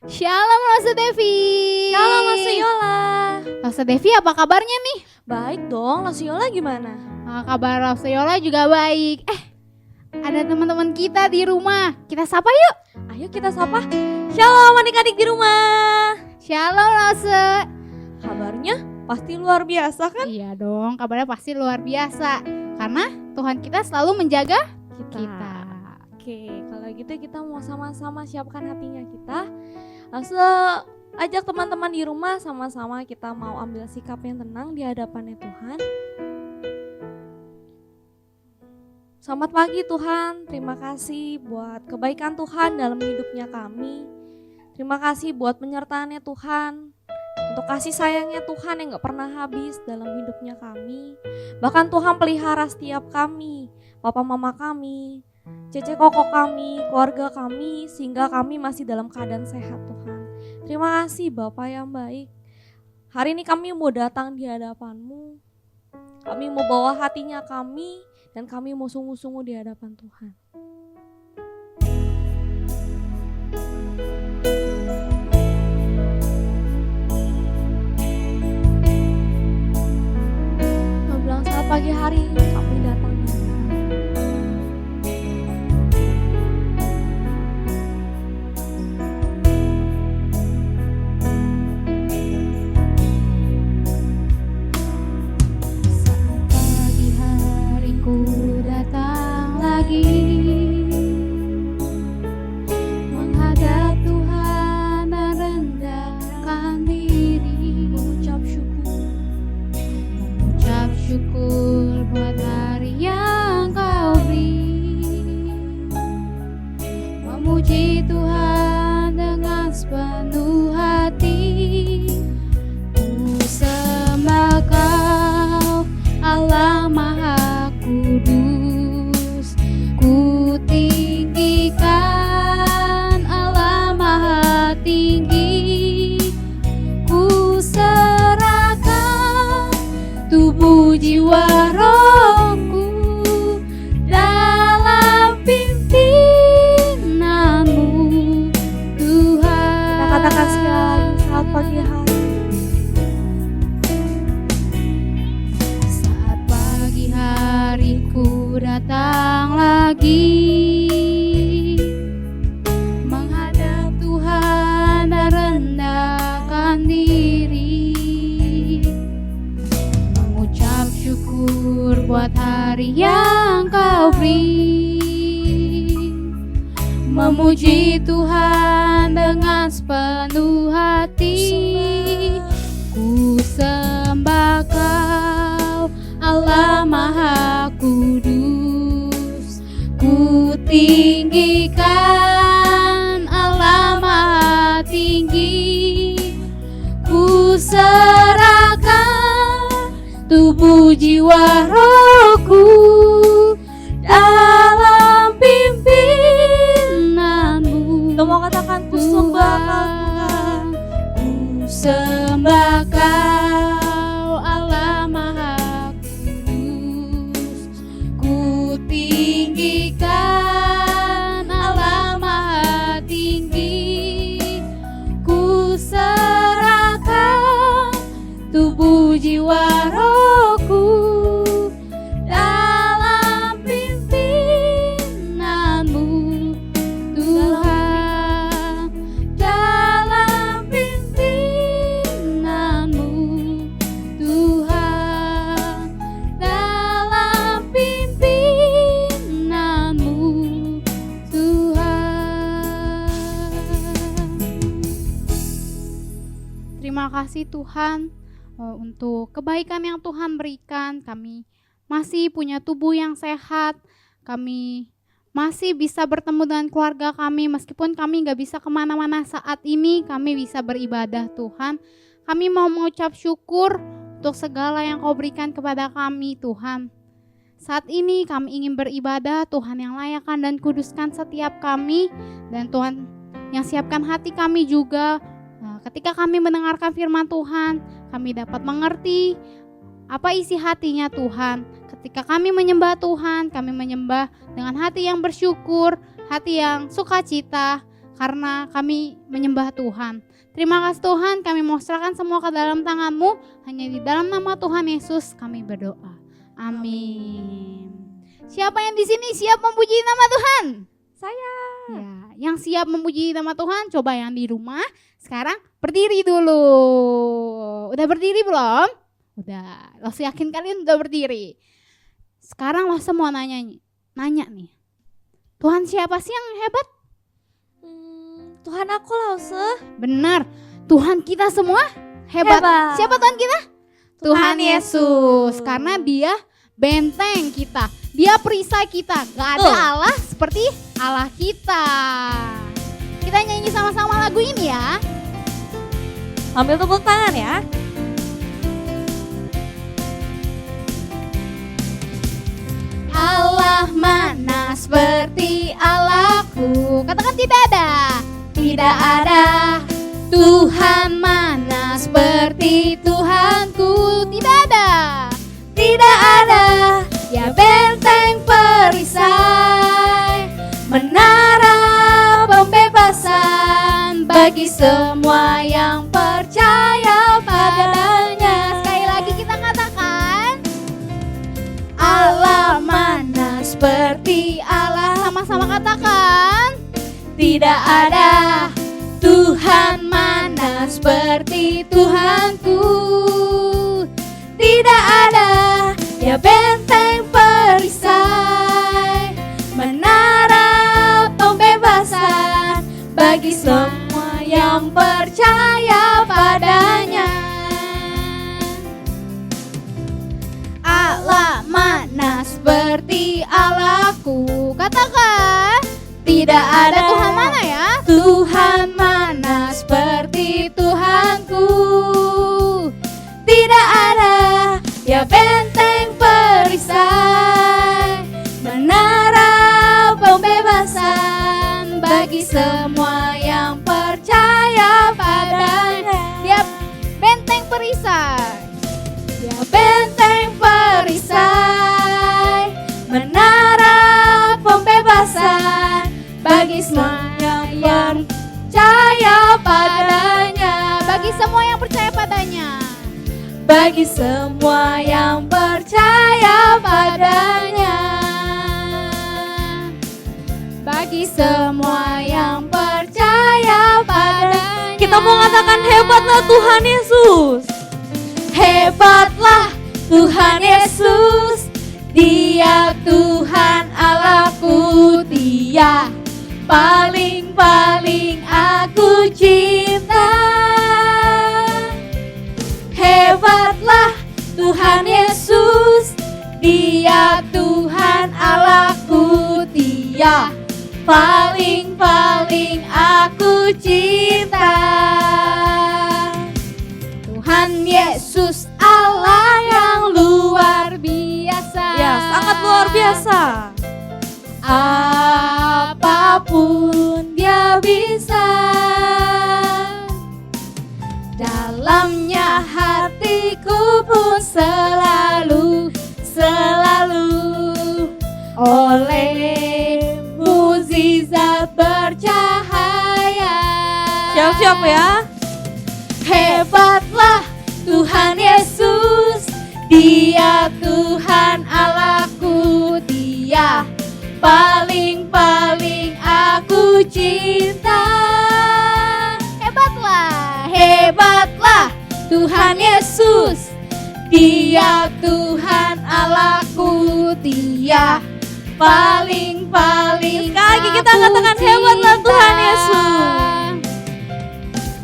Shalom Rose Devi. Shalom Lasiola. Rose Devi, apa kabarnya nih? Baik dong, Lasiola gimana? Kabar Rose Yola juga baik. Ada teman-teman kita di rumah. Kita sapa yuk. Ayo kita sapa. Shalom adik-adik di rumah. Shalom Rose. Kabarnya pasti luar biasa kan? Iya dong, kabarnya pasti luar biasa. Karena Tuhan kita selalu menjaga kita. Oke, kalau gitu kita mau sama-sama siapkan hatinya kita. Langsung ajak teman-teman di rumah sama-sama kita mau ambil sikap yang tenang di hadapannya Tuhan. Selamat pagi Tuhan, terima kasih buat kebaikan Tuhan dalam hidupnya kami. Terima kasih buat penyertaannya Tuhan, untuk kasih sayangnya Tuhan yang gak pernah habis dalam hidupnya kami. Bahkan Tuhan pelihara setiap kami, papa mama kami, cece koko kami, keluarga kami, sehingga kami masih dalam keadaan sehat Tuhan. Terima kasih Bapa yang baik. Hari ini kami mau datang di hadapan-Mu. Kami mau bawa hatinya kami dan kami mau sungguh-sungguh di hadapan Tuhan. Mau bilang selamat pagi hari kami datang. Pagi hariku datang lagi menghadap Tuhan dan rendahkan diri, mengucap syukur buat hari yang Kau beri, memuji Tuhan dengan sepenuh hati. Ku sembah Kau Allah Maha Kudus, ku tinggikan Allah Maha Tinggi, ku serahkan tubuh jiwa rohku dalam pimpinanmu Tuhan. Kita katakan sekali lagi selamat pagi hari. Saat pagi hariku datang lagi menghadap Tuhan dan rendahkan diri, mengucap syukur buat hari yang Kau beri, memuji Tuhan dengan sepenuh hati. Ku sembah Kau Allah Maha Kudus, ku tinggikan Allah Maha Tinggi, ku serahkan tubuh jiwa rohku dalam pimpinanmu. Lo mau katakan ku sembah Kau Tuhan. Ku sembah Kau Allah Maha Kudus, ku tinggikan Allah Maha Tinggi, ku serahkan tubuh jiwa rohku dalam pimpinanmu Tuhan, dalam pimpinanmu Tuhan, dalam pimpinanmu Tuhan. Terima kasih Tuhan untuk kebaikan yang Tuhan berikan. Kami masih punya tubuh yang sehat, kami masih bisa bertemu dengan keluarga kami. Meskipun kami gak bisa kemana-mana saat ini, kami bisa beribadah Tuhan. Kami mau mengucap syukur untuk segala yang Kau berikan kepada kami Tuhan. Saat ini kami ingin beribadah, Tuhan yang layakkan dan kuduskan setiap kami, dan Tuhan yang siapkan hati kami juga. Ketika kami mendengarkan firman Tuhan, kami dapat mengerti apa isi hatinya Tuhan. Ketika kami menyembah Tuhan, kami menyembah dengan hati yang bersyukur, hati yang sukacita, karena kami menyembah Tuhan. Terima kasih Tuhan, kami mau serahkan semua ke dalam tangan-Mu. Hanya di dalam nama Tuhan Yesus kami berdoa. Amin. Siapa yang di sini siap memuji nama Tuhan? Saya. Ya, yang siap memuji nama Tuhan, coba yang di rumah sekarang berdiri dulu. Udah berdiri belum? Udah. Lo yakin kalian udah berdiri? Sekarang lo semua nanya nih. Tuhan siapa sih yang hebat? Tuhan aku lah, Benar. Tuhan kita semua hebat. Siapa Tuhan kita? Tuhan Yesus. Karena Dia benteng kita. Dia perisai kita. Gak ada Allah seperti Allah kita. Kita nyanyi sama-sama lagu ini ya. Ambil tepuk tangan ya. Allah mana seperti Allahku. Katakan tidak ada. Tidak ada. Tuhan mana seperti Tuhanku. Tidak ada. Tidak ada. Ya benteng perisai, menara pembebasan bagi semua yang percaya padanya. Sekali lagi kita katakan, Allah mana seperti Allah. Sama-sama katakan, tidak ada. Tuhan mana seperti Tuhanku. Tidak ada. Ya benteng perisai, menara pembebasan bagi semua yang percaya padanya. Allah mana seperti Allahku. Katakan, tidak ada. Tuhan mana ya? Tuhan mana seperti Tuhanku. Tidak ada. Ya benteng perisai, menara pembebasan bagi semua yang percaya padanya. Dia benteng perisai. Dia benteng perisai, menara pembebasan bagi semua yang percaya padanya. Bagi semua yang percaya padanya. Bagi semua yang percaya padanya. Bagi semua yang percaya padanya. Kita mau katakan hebatlah Tuhan Yesus. Hebatlah Tuhan Yesus. Dia Tuhan Allahku. Dia paling aku cinta. Hebatlah Tuhan Yesus. Dia Tuhan Allahku. Dia paling aku cinta. Tuhan Yesus Allah yang luar biasa. Ya, sangat luar biasa. Apapun Dia bisa. Dalamnya hatiku pun selalu oleh mukjizat bercahaya. Siap-siap ya. Hebatlah Tuhan Yesus. Dia Tuhan Allahku. Dia paling aku cinta. Hebatlah Tuhan Yesus. Dia Tuhan Allahku. Dia paling Sekali lagi kita katakan hebatlah Tuhan Yesus.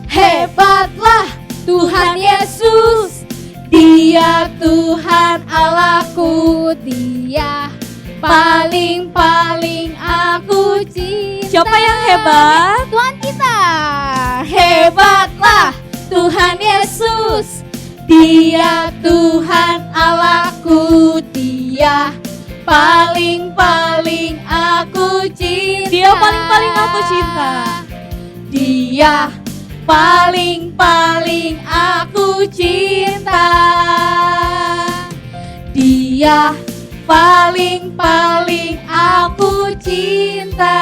Hebatlah Tuhan Yesus. Dia Tuhan Allahku. Dia paling aku cinta. Siapa yang hebat? Tuhan kita. Hebatlah Tuhan Yesus. Dia Tuhan Allahku. Dia paling aku cinta. Dia paling aku cinta. Dia paling aku cinta. Dia paling aku cinta.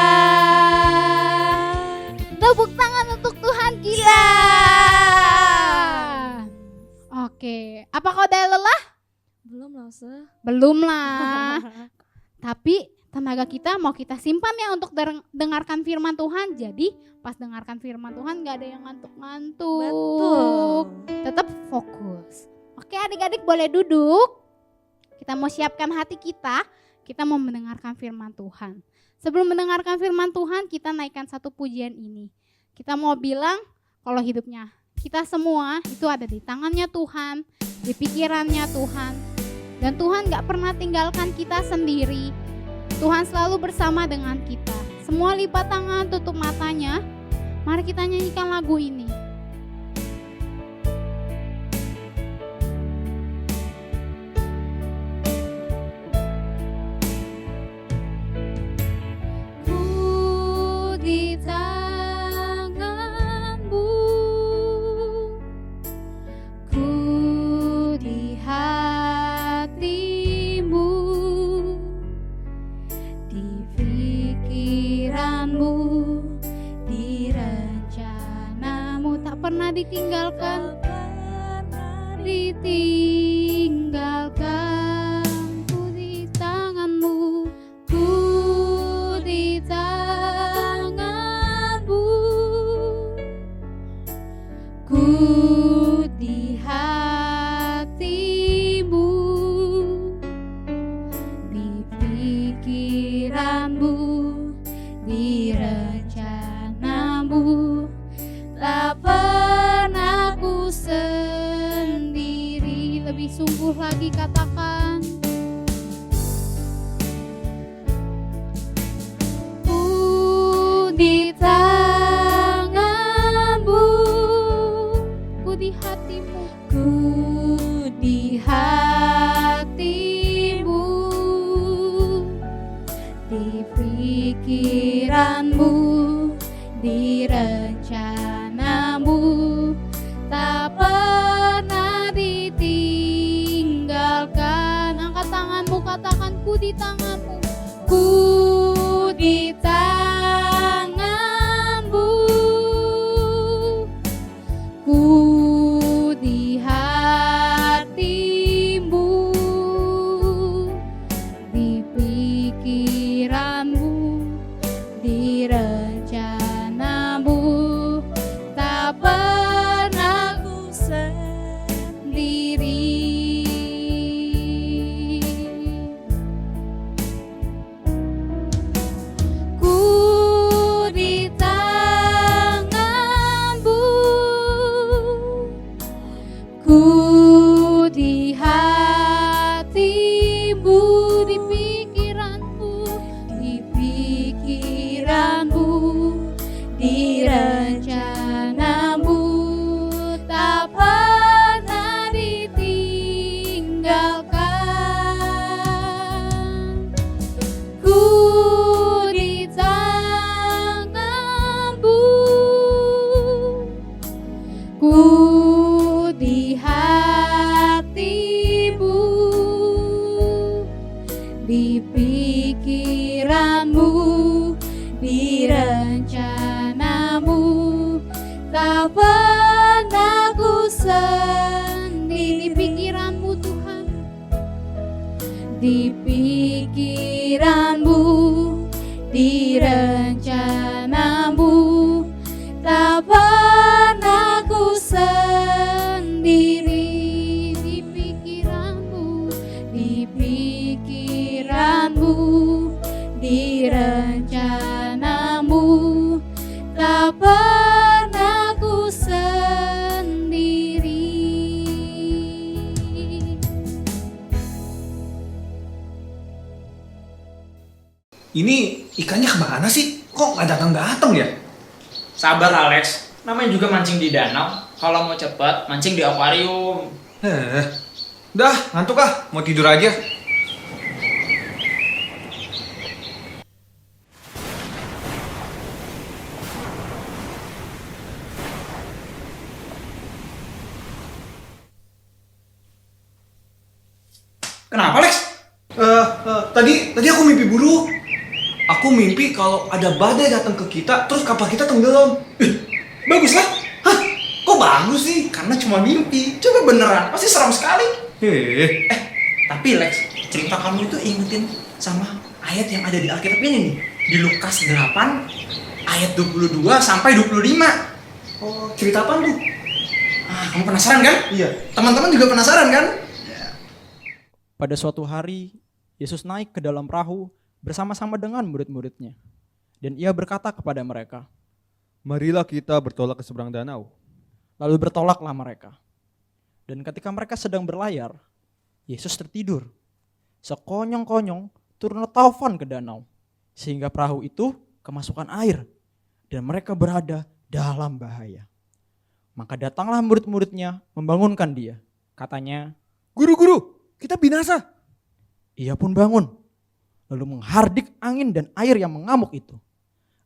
Tepuk tangan untuk Tuhan kita. Oke, apa kau udah lelah? Belum lah, Se. Belum lah. Tapi tenaga kita mau kita simpan ya untuk dengarkan firman Tuhan. Jadi pas dengarkan firman Tuhan gak ada yang ngantuk-ngantuk. Betul. Tetap fokus. Oke, adik-adik boleh duduk. Kita mau siapkan hati kita. Kita mau mendengarkan firman Tuhan. Sebelum mendengarkan firman Tuhan, kita naikkan satu pujian ini. Kita mau bilang kalau hidupnya kita semua itu ada di tangannya Tuhan, di pikirannya Tuhan. Dan Tuhan gak pernah tinggalkan kita sendiri. Tuhan selalu bersama dengan kita. Semua lipat tangan, tutup matanya. Mari kita nyanyikan lagu ini. Ku di tanganmu, ku di hatimu, di pikiranmu, di rencanamu, tak pernah ditinggalkan, ditinggalkan. Ku di tanganmu, ku di tanganmu, ku di hatimu, di pikiranmu, di rencanamu, tak pernah ku sendiri. Lebih sungguh lagi katakan, ku di tanganmu, ku di hatimu, ku di hatimu, di pikiranmu, di rencanamu, tak pernah ditinggalkan. Angkat tanganmu, katakan ku di tanganmu, ku di tanganmu, ku di hatimu, di pikiranmu, di rencanamu, tak pernah ku sendiri. Ku di tanganmu, ku di hatimu, di pikiranmu, di pikiranmu, di rencanamu, tak pernah ditinggalkan. Ku di tanganmu, ku di hatimu, di pikiranmu, di rencanamu, tak pernah ku sendiri. Di pikiranmu Tuhan, di pikiranmu, di rencanamu, tak pernah ku sendiri. Di pikiranmu, di pikiranmu, di rencanamu, tak pernah ku sendiri. Ini ikannya kemana sih? Kok nggak datang-datang ya? Sabar Alex, namanya juga mancing di danau. Kalau mau cepet, mancing di akuarium. Dah, ngantuk ah. Mau tidur aja. Kenapa Alex? Tadi aku mimpi buruk. Aku mimpi kalau ada badai datang ke kita, terus kapal kita tenggelam. Bagus lah. Hah? Kok bagus sih? Karena cuma mimpi. Coba beneran, pasti seram sekali. Heh. Tapi Lex, cerita kamu itu ingetin sama ayat yang ada di Alkitab ini nih. Di Lukas 8 ayat 22 sampai 25. Oh, cerita apa tuh? Kamu penasaran kan? Iya. Teman-teman juga penasaran kan? Pada suatu hari, Yesus naik ke dalam perahu bersama-sama dengan murid-muridnya. Dan ia berkata kepada mereka, Marilah kita bertolak ke seberang danau. lalu bertolaklah mereka. Dan ketika mereka sedang berlayar, Yesus tertidur. Sekonyong-konyong turunlah taufan ke danau, sehingga perahu itu kemasukan air, dan mereka berada dalam bahaya. Maka datanglah murid-muridnya membangunkan dia. Katanya, Guru, kita binasa. ia pun bangun, lalu menghardik angin dan air yang mengamuk itu.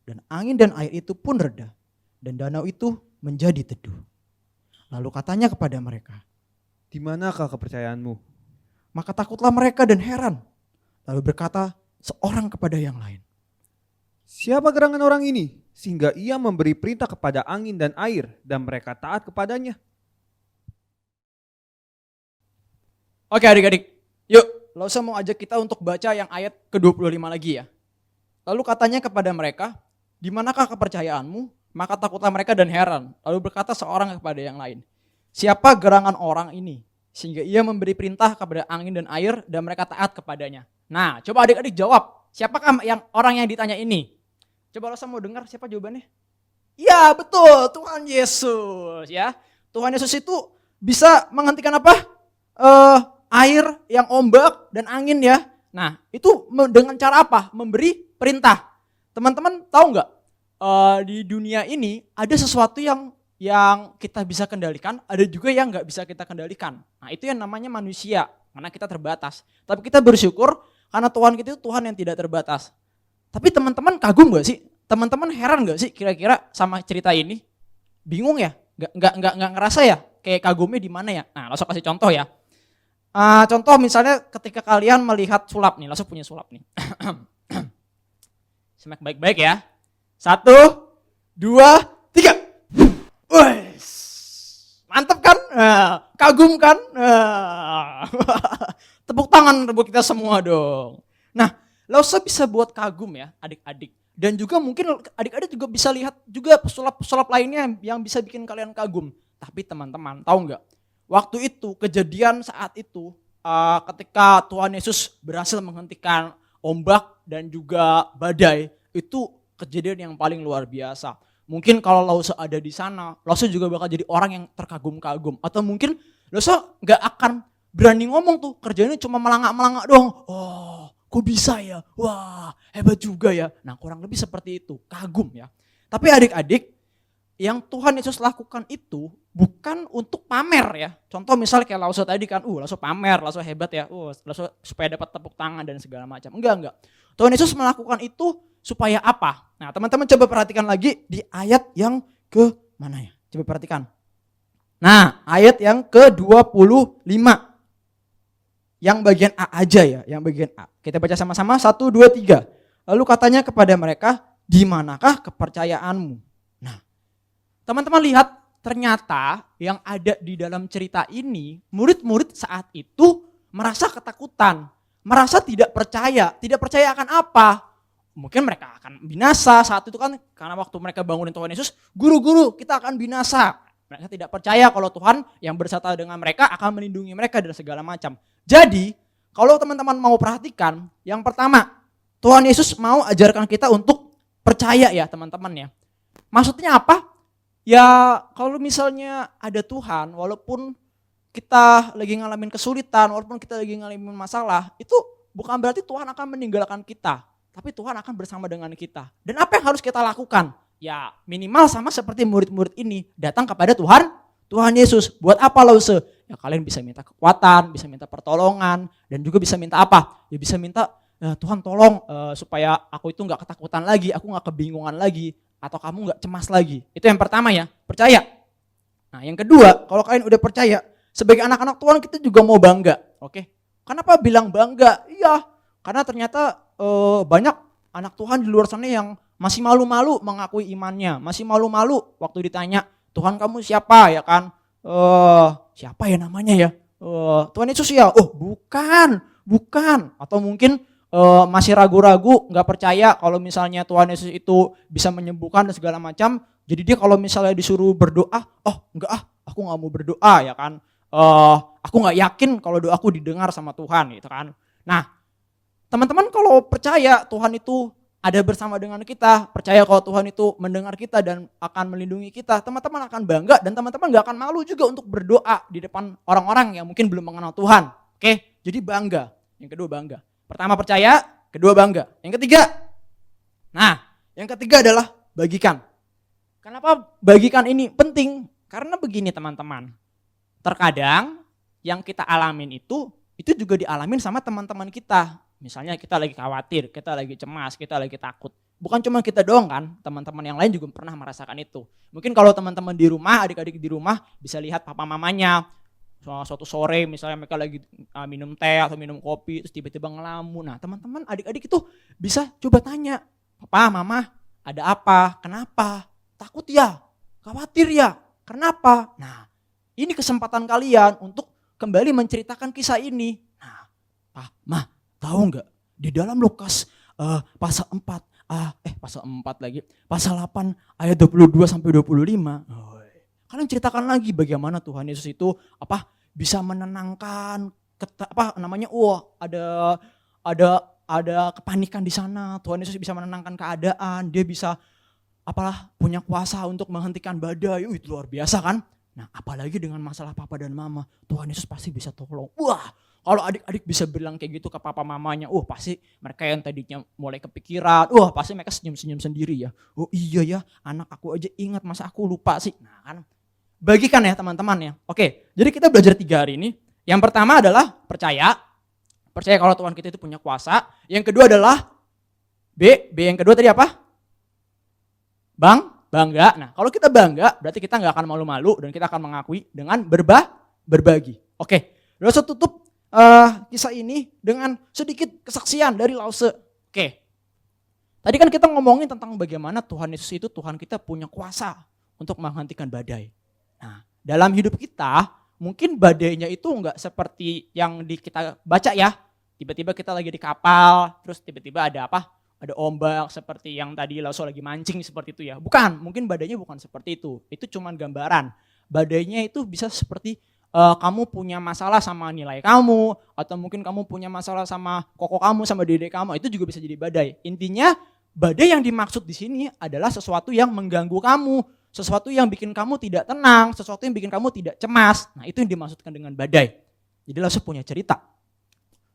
Dan angin dan air itu pun reda, dan danau itu menjadi teduh. Lalu katanya kepada mereka, Di manakah kepercayaanmu? maka takutlah mereka dan heran. Lalu berkata seorang kepada yang lain, Siapa gerangan orang ini sehingga ia memberi perintah kepada angin dan air dan mereka taat kepadanya? oke adik-adik, yuk Lausa mau ajak kita untuk baca yang ayat ke-25 lagi ya. Lalu katanya kepada mereka, di manakah kepercayaanmu? Maka takutlah mereka dan heran. Lalu berkata seorang kepada yang lain, siapa gerangan orang ini? Sehingga ia memberi perintah kepada angin dan air dan mereka taat kepadanya. Nah, coba adik-adik jawab, siapakah yang orang yang ditanya ini? Coba Lausa mau dengar siapa jawabannya? Ya betul, Tuhan Yesus ya. Tuhan Yesus itu bisa menghentikan apa? Air yang ombak dan angin ya. Nah itu dengan cara apa? Memberi perintah. Teman-teman tahu nggak? Di dunia ini ada sesuatu yang kita bisa kendalikan, ada juga yang nggak bisa kita kendalikan. Nah itu yang namanya manusia, karena kita terbatas. Tapi kita bersyukur karena Tuhan kita itu Tuhan yang tidak terbatas. Tapi teman-teman kagum nggak sih? Teman-teman heran nggak sih kira-kira sama cerita ini? Bingung ya? Nggak ngerasa ya? Kayak kagumnya di mana ya? Nah langsung kasih contoh ya. Contoh misalnya ketika kalian melihat sulap nih, langsung punya sulap nih. Semak baik-baik ya. 1, 2, 3. Wes, mantep kan? Kagum kan? Tepuk tangan buat kita semua dong. Nah, Lausa bisa buat kagum ya adik-adik. Dan juga mungkin adik-adik juga bisa lihat juga pesulap-pesulap lainnya yang bisa bikin kalian kagum. Tapi teman-teman tahu nggak? Waktu itu, kejadian saat itu, ketika Tuhan Yesus berhasil menghentikan ombak dan juga badai, itu kejadian yang paling luar biasa. Mungkin kalau Lausa ada di sana, Lausa juga bakal jadi orang yang terkagum-kagum. Atau mungkin Lausa gak akan berani ngomong tuh, kerjanya cuma melangak-melangak doang. Oh, kok bisa ya? Wah, hebat juga ya. Nah, kurang lebih seperti itu, kagum ya. Tapi adik-adik, yang Tuhan Yesus lakukan itu bukan untuk pamer ya. Contoh misalnya kayak Lausa tadi kan, Lausa pamer, Lausa hebat ya, Lausa supaya dapat tepuk tangan dan segala macam. Enggak. Tuhan Yesus melakukan itu supaya apa? Nah teman-teman coba perhatikan lagi di ayat yang ke mana ya? Coba perhatikan. Nah ayat yang ke-25. Yang bagian A aja ya, yang bagian A. Kita baca sama-sama, 1, 2, 3. Lalu katanya kepada mereka, di manakah kepercayaanmu? Nah teman-teman lihat, ternyata yang ada di dalam cerita ini, murid-murid saat itu merasa ketakutan, merasa tidak percaya akan apa? Mungkin mereka akan binasa saat itu kan, karena waktu mereka bangunin Tuhan Yesus, guru-guru kita akan binasa. Mereka tidak percaya kalau Tuhan yang bersama dengan mereka akan melindungi mereka dari segala macam. Jadi, kalau teman-teman mau perhatikan, yang pertama, Tuhan Yesus mau ajarkan kita untuk percaya ya teman-teman ya. Maksudnya apa? Ya kalau misalnya ada Tuhan, walaupun kita lagi ngalamin kesulitan, walaupun kita lagi ngalamin masalah, itu bukan berarti Tuhan akan meninggalkan kita. Tapi Tuhan akan bersama dengan kita. Dan apa yang harus kita lakukan? Ya minimal sama seperti murid-murid ini, datang kepada Tuhan Yesus. Buat apa Lausa? Ya kalian bisa minta kekuatan, bisa minta pertolongan, dan juga bisa minta apa? Ya bisa minta, Tuhan tolong supaya aku itu gak ketakutan lagi, aku gak kebingungan lagi, atau kamu gak cemas lagi. Itu yang pertama ya, percaya. Nah yang kedua, kalau kalian udah percaya, sebagai anak-anak Tuhan kita juga mau bangga. Oke? Kenapa bilang bangga? Iya, karena ternyata banyak anak Tuhan di luar sana yang masih malu-malu mengakui imannya, masih malu-malu waktu ditanya, Tuhan kamu siapa ya kan? Siapa ya namanya ya? Tuhan Yesus ya? Oh bukan. Atau mungkin masih ragu-ragu, nggak percaya kalau misalnya Tuhan Yesus itu bisa menyembuhkan dan segala macam. Jadi dia kalau misalnya disuruh berdoa, oh enggak aku nggak mau berdoa ya kan? Aku nggak yakin kalau doaku didengar sama Tuhan gitu kan? Nah, teman-teman kalau percaya Tuhan itu ada bersama dengan kita, percaya kalau Tuhan itu mendengar kita dan akan melindungi kita, teman-teman akan bangga dan teman-teman gak akan malu juga untuk berdoa di depan orang-orang yang mungkin belum mengenal Tuhan. Oke, jadi bangga. Yang kedua bangga. Pertama percaya, kedua bangga. Yang ketiga adalah bagikan. Kenapa bagikan ini penting? Karena begini teman-teman, terkadang yang kita alamin itu juga dialamin sama teman-teman kita. Misalnya kita lagi khawatir, kita lagi cemas, kita lagi takut. Bukan cuma kita doang kan, teman-teman yang lain juga pernah merasakan itu. Mungkin kalau teman-teman di rumah, adik-adik di rumah bisa lihat papa mamanya. Suatu sore misalnya mereka lagi minum teh atau minum kopi, terus tiba-tiba ngelamun. Nah teman-teman adik-adik itu bisa coba tanya, papa, mama ada apa, kenapa, takut ya, khawatir ya, kenapa. Nah ini kesempatan kalian untuk kembali menceritakan kisah ini. Nah Pak, Ma, tahu nggak di dalam Lukas pasal 8 ayat 22 sampai 25. Kalian ceritakan lagi bagaimana Tuhan Yesus itu bisa menenangkan ada kepanikan di sana. Tuhan Yesus bisa menenangkan keadaan, dia bisa punya kuasa untuk menghentikan badai. Itu luar biasa kan? Nah, apalagi dengan masalah papa dan mama, Tuhan Yesus pasti bisa tolong. Wah, kalau adik-adik bisa bilang kayak gitu ke papa mamanya, pasti mereka yang tadinya mulai kepikiran, pasti mereka senyum-senyum sendiri ya. Oh iya ya, anak aku aja ingat, masa aku lupa sih. Nah kan, bagikan ya teman-teman ya. Oke, jadi kita belajar 3 hari ini. Yang pertama adalah percaya kalau Tuhan kita itu punya kuasa. Yang kedua adalah B yang kedua tadi apa? Bangga. Nah, kalau kita bangga, berarti kita nggak akan malu-malu dan kita akan mengakui dengan berbagi. Oke, Lause tutup kisah ini dengan sedikit kesaksian dari Lause. Oke, tadi kan kita ngomongin tentang bagaimana Tuhan Yesus itu Tuhan kita punya kuasa untuk menghentikan badai. Nah, dalam hidup kita, mungkin badainya itu nggak seperti yang kita baca ya. Tiba-tiba kita lagi di kapal, terus tiba-tiba ada ada ombak seperti yang tadi Lause lagi mancing seperti itu ya. Bukan, mungkin badainya bukan seperti itu. Itu cuma gambaran. Badainya itu bisa seperti kamu punya masalah sama nilai kamu, atau mungkin kamu punya masalah sama koko kamu, sama dedek kamu, itu juga bisa jadi badai. Intinya badai yang dimaksud di sini adalah sesuatu yang mengganggu kamu, sesuatu yang bikin kamu tidak tenang, sesuatu yang bikin kamu tidak cemas. Nah itu yang dimaksudkan dengan badai. Jadi Lause punya cerita.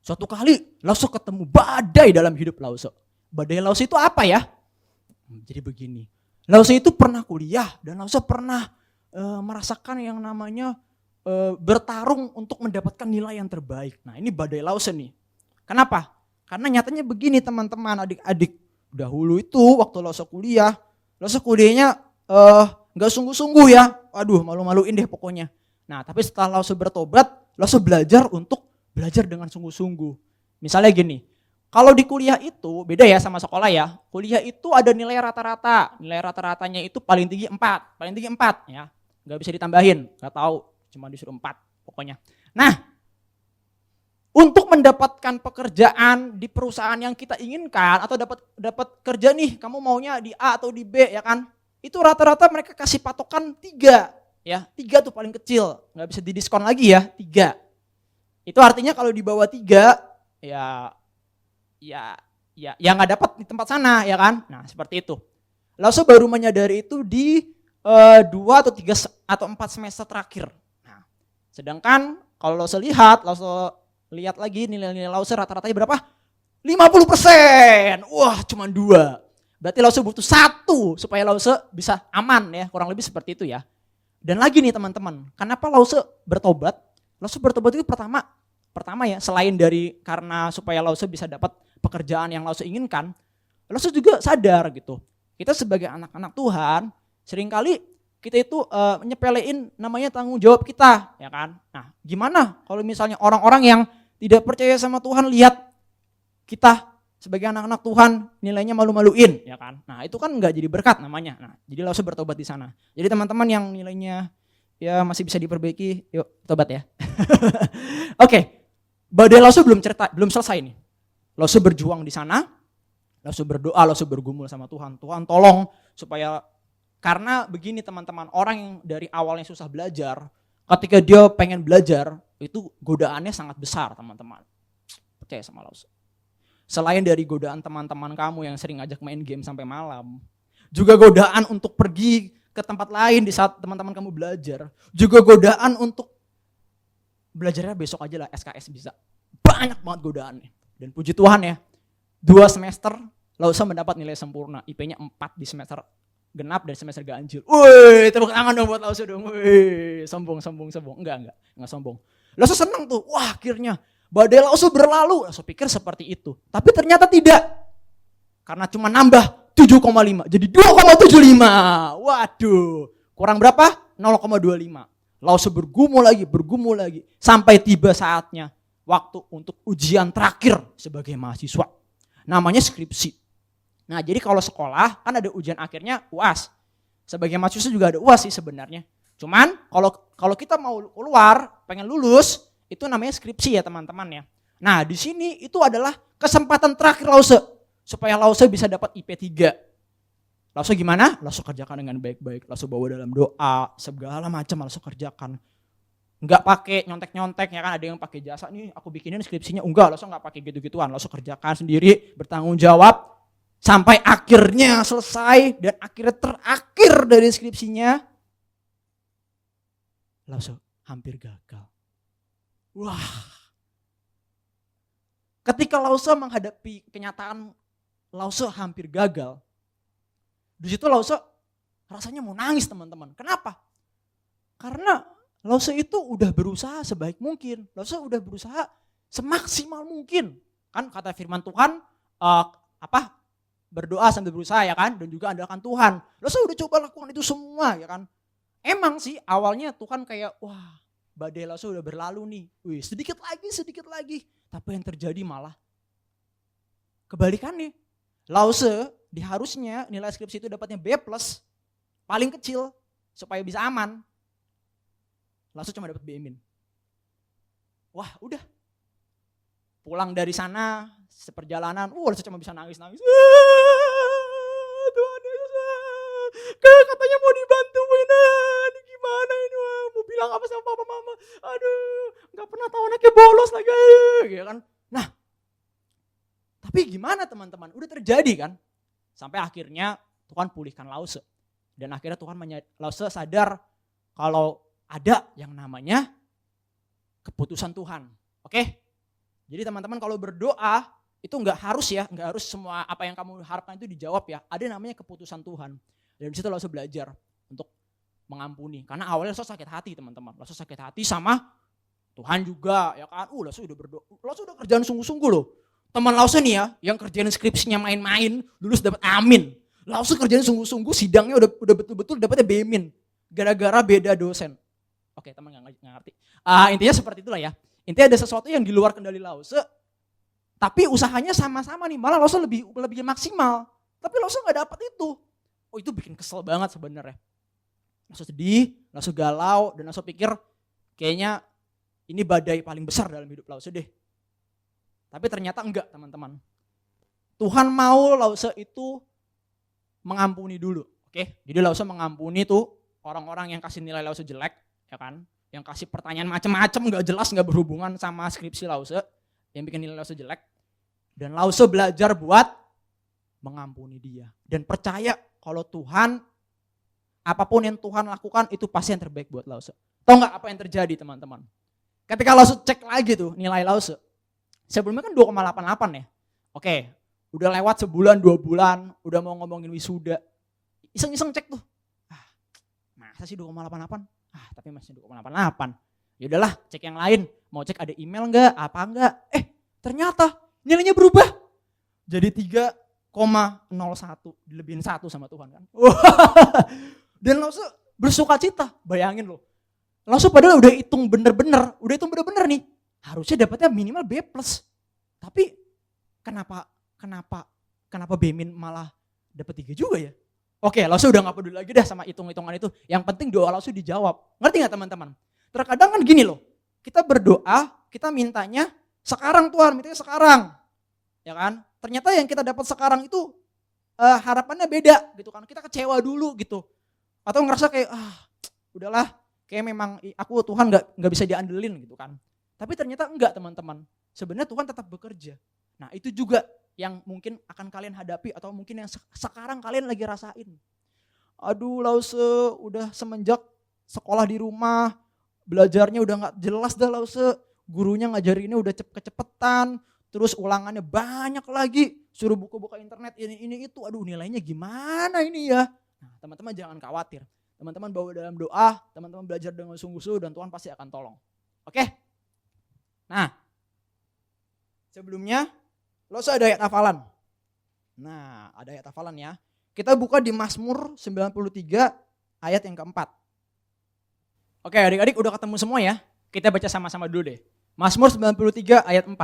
Suatu kali Lause ketemu badai dalam hidup Lause. Badai Lause itu apa ya? Jadi begini, Lause itu pernah kuliah dan Lause pernah merasakan yang namanya bertarung untuk mendapatkan nilai yang terbaik. Nah ini badai Lause nih. Kenapa? Karena nyatanya begini teman-teman, adik-adik. Dahulu itu waktu Lause kuliahnya gak sungguh-sungguh ya. Aduh malu-maluin deh pokoknya. Nah tapi setelah Lause bertobat, Lause belajar dengan sungguh-sungguh. Misalnya gini, kalau di kuliah itu beda ya sama sekolah ya. Kuliah itu ada nilai rata-rata. Nilai rata-ratanya itu paling tinggi 4 ya. Gak bisa ditambahin, gak tahu, cuma disuruh 4 pokoknya. Nah, untuk mendapatkan pekerjaan di perusahaan yang kita inginkan atau dapat kerja nih, kamu maunya di A atau di B ya kan? Itu rata-rata mereka kasih patokan 3 ya. 3 tuh paling kecil, gak bisa didiskon lagi ya, 3. Itu artinya kalau di bawah 3 ya nggak dapat di tempat sana ya kan. Nah seperti itu. Lause baru menyadari itu di 2 atau 3 atau 4 semester terakhir. Nah, sedangkan kalau Lause lihat lagi nilai-nilai Lause rata-ratanya berapa? 50%. Wah cuma 2. Berarti Lause butuh 1 supaya Lause bisa aman ya, kurang lebih seperti itu ya. Dan lagi nih teman-teman, kenapa Lause bertobat? Lause bertobat itu pertama ya, selain dari karena supaya Lause bisa dapat pekerjaan yang Lause inginkan, Lause juga sadar gitu. Kita sebagai anak-anak Tuhan, seringkali kita itu nyepelein namanya tanggung jawab kita, ya kan? Nah, gimana kalau misalnya orang-orang yang tidak percaya sama Tuhan lihat kita sebagai anak-anak Tuhan nilainya malu-maluin, ya kan? Nah itu kan nggak jadi berkat namanya. Nah jadi langsung bertobat di sana. Jadi teman-teman yang nilainya ya masih bisa diperbaiki, yuk tobat ya. Oke, badai Lause belum selesai nih. Lause berjuang di sana, Lause berdoa, Lause bergumul sama Tuhan. Tuhan tolong supaya, karena begini teman-teman, orang yang dari awalnya susah belajar, ketika dia pengen belajar itu godaannya sangat besar teman-teman. Percaya sama Lause. Selain dari godaan teman-teman kamu yang sering ngajak main game sampai malam, juga godaan untuk pergi ke tempat lain di saat teman-teman kamu belajar, juga godaan untuk belajarnya besok aja lah SKS bisa. Banyak banget godaannya. Dan puji Tuhan ya, 2 semester Lause mendapat nilai sempurna, IP-nya 4 di semester genap dan semester ganjil. Woi, tepuk tangan dong buat Lause dong. Woi, sombong. Enggak sombong. Lause senang tuh. Wah, akhirnya badai Lause berlalu. Lause pikir seperti itu. Tapi ternyata tidak. Karena cuma nambah 7,5 jadi 2,75. Waduh, kurang berapa? 0,25. Lause bergumul lagi sampai tiba saatnya waktu untuk ujian terakhir sebagai mahasiswa. Namanya skripsi. Nah, jadi kalau sekolah kan ada ujian akhirnya UAS. Sebagai mahasiswa juga ada UAS sih sebenarnya. Cuman kalau kita mau keluar, pengen lulus, itu namanya skripsi ya teman-teman ya. Nah, di sini itu adalah kesempatan terakhir Lause supaya Lause bisa dapat IP 3. Lause gimana? Lause kerjakan dengan baik-baik. Lause bawa dalam doa, segala macam Lause kerjakan. Enggak pakai nyontek-nyontek ya kan, ada yang pakai jasa nih aku bikinin skripsinya. Enggak, Lause enggak pakai gitu-gituan. Lause kerjakan sendiri, bertanggung jawab sampai akhirnya selesai, dan akhirnya terakhir dari skripsinya Lause hampir gagal. Wah. Ketika Lause menghadapi kenyataan Lause hampir gagal, di situ Lause rasanya mau nangis teman-teman. Kenapa? Karena Lause itu udah berusaha sebaik mungkin. Lause udah berusaha semaksimal mungkin. Kan kata firman Tuhan, berdoa sambil berusaha ya kan, dan juga andalkan Tuhan. Lause udah coba lakukan itu semua ya kan. Emang sih awalnya Tuhan kayak wah, badai Lause udah berlalu nih. Wih, sedikit lagi. Tapi yang terjadi malah kebalikannya. Lause harusnya nilai skripsi itu dapatnya B+, paling kecil supaya bisa aman. Lause cuma dapat B-. Wah, udah. Pulang dari sana seperjalanan, Lause cuma bisa nangis. Tuhan Yesus, katanya mau dibantuin, ini gimana ini, mau bilang apa sama papa mama, aduh, nggak pernah tahu anaknya bolos lagi, ya kan. Nah, tapi gimana teman-teman, udah terjadi kan, sampai akhirnya Tuhan pulihkan Lause, dan akhirnya Lause sadar kalau ada yang namanya keputusan Tuhan, oke? Jadi teman-teman kalau berdoa itu nggak harus semua apa yang kamu harapkan itu dijawab ya. Ada namanya keputusan Tuhan. Dan di situ Lause belajar untuk mengampuni. Karena awalnya Lause sakit hati teman-teman. Lause sakit hati sama Tuhan juga ya kan. Lause udah berdoa, Lause udah kerjaan sungguh-sungguh loh. Teman Lause nih ya, yang kerjaan skripsinya main-main, lulus dapat amin. Lause kerjaan sungguh-sungguh, sidangnya udah betul-betul dapatnya B-. Gara-gara beda dosen. Oke, teman nggak ngerti. Intinya seperti itulah ya. Intinya ada sesuatu yang di luar kendali Lause, tapi usahanya sama-sama nih, malah Lause lebih maksimal. Tapi Lause nggak dapat itu. Oh, itu bikin kesel banget sebenarnya. Lause sedih, Lause galau, dan Lause pikir kayaknya ini badai paling besar dalam hidup Lause deh. Tapi ternyata enggak teman-teman. Tuhan mau Lause itu mengampuni dulu. Oke, jadi Lause mengampuni tuh orang-orang yang kasih nilai Lause jelek, ya kan? Yang kasih pertanyaan macam-macam nggak jelas, nggak berhubungan sama skripsi Lause, yang bikin nilai Lause jelek. Dan Lause belajar buat mengampuni dia. Dan percaya kalau Tuhan, apapun yang Tuhan lakukan itu pasti yang terbaik buat Lause. Tahu nggak apa yang terjadi teman-teman? Ketika Lause cek lagi tuh nilai Lause, sebelumnya kan 2,88 ya. Oke, udah lewat sebulan, 2 bulan, udah mau ngomongin wisuda. Iseng-iseng cek tuh. Masa sih 2,88? Tapi masih 2,88. Ya udahlah, cek yang lain. Mau cek ada email enggak, apa enggak. Ternyata nilainya berubah. Jadi 3,01, dilebihin 1 sama Tuhan kan. Dan Lause bersuka cita, bayangin loh. Lause padahal udah hitung bener-bener nih. Harusnya dapatnya minimal B+. Tapi kenapa kenapa Bemin malah dapat 3 juga ya? Oke, Lause udah gak peduli lagi dah sama hitung-hitungan itu. Yang penting doa Lause dijawab. Ngerti gak teman-teman? Terkadang kan gini loh, kita berdoa, kita mintanya sekarang Tuhan, mintanya sekarang. Ya kan? Ternyata yang kita dapat sekarang itu harapannya beda gitu kan. Kita kecewa dulu gitu. Atau ngerasa kayak udahlah, kayak memang aku Tuhan nggak bisa diandelin gitu kan. Tapi ternyata enggak teman-teman. Sebenarnya Tuhan tetap bekerja. Nah itu juga yang mungkin akan kalian hadapi atau mungkin yang sekarang kalian lagi rasain. Aduh Lause udah semenjak sekolah di rumah, belajarnya udah gak jelas dah Lause. Gurunya ngajarinnya udah kecepetan, terus ulangannya banyak lagi. Suruh buka-buka internet ini itu, aduh nilainya gimana ini ya. Nah teman-teman jangan khawatir. Teman-teman bawa dalam doa, teman-teman belajar dengan sungguh-sungguh dan Tuhan pasti akan tolong. Oke? Nah, sebelumnya Lause ada ayat hafalan. Nah, ada ayat hafalan ya. Kita buka di Mazmur 93 ayat yang keempat. Oke, adik-adik udah ketemu semua ya? Kita baca sama-sama dulu deh. Mazmur 93 ayat 4.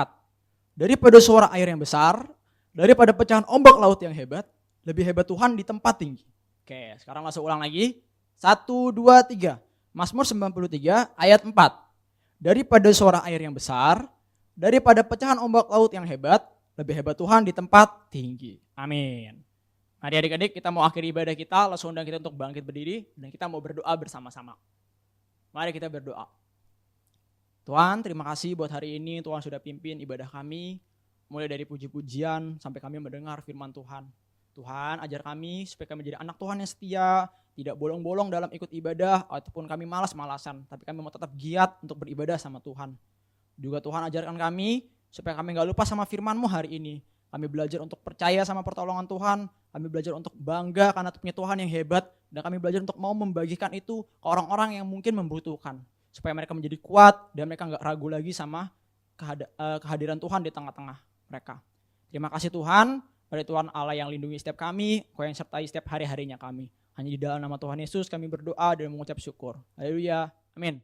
Daripada suara air yang besar, daripada pecahan ombak laut yang hebat, lebih hebat Tuhan di tempat tinggi. Oke, sekarang langsung ulang lagi. 1, 2, 3. Mazmur 93 ayat 4. Daripada suara air yang besar, daripada pecahan ombak laut yang hebat, lebih hebat Tuhan di tempat tinggi. Amin. Mari adik-adik kita mau akhiri ibadah kita, langsung undang kita untuk bangkit berdiri dan kita mau berdoa bersama-sama. Mari kita berdoa. Tuhan terima kasih buat hari ini Tuhan sudah pimpin ibadah kami. Mulai dari puji-pujian sampai kami mendengar firman Tuhan. Tuhan ajar kami supaya kami menjadi anak Tuhan yang setia. Tidak bolong-bolong dalam ikut ibadah ataupun kami malas-malasan. Tapi kami mau tetap giat untuk beribadah sama Tuhan. Juga Tuhan ajarkan kami supaya kami gak lupa sama firman-Mu hari ini. Kami belajar untuk percaya sama pertolongan Tuhan. Kami belajar untuk bangga karena punya Tuhan yang hebat. Dan kami belajar untuk mau membagikan itu ke orang-orang yang mungkin membutuhkan. Supaya mereka menjadi kuat dan mereka gak ragu lagi sama kehadiran Tuhan di tengah-tengah mereka. Terima kasih Tuhan. Pada Tuhan Allah yang lindungi setiap kami. Kau yang sertai setiap hari-harinya kami. Hanya di dalam nama Tuhan Yesus kami berdoa dan mengucap syukur. Haleluya. Amin.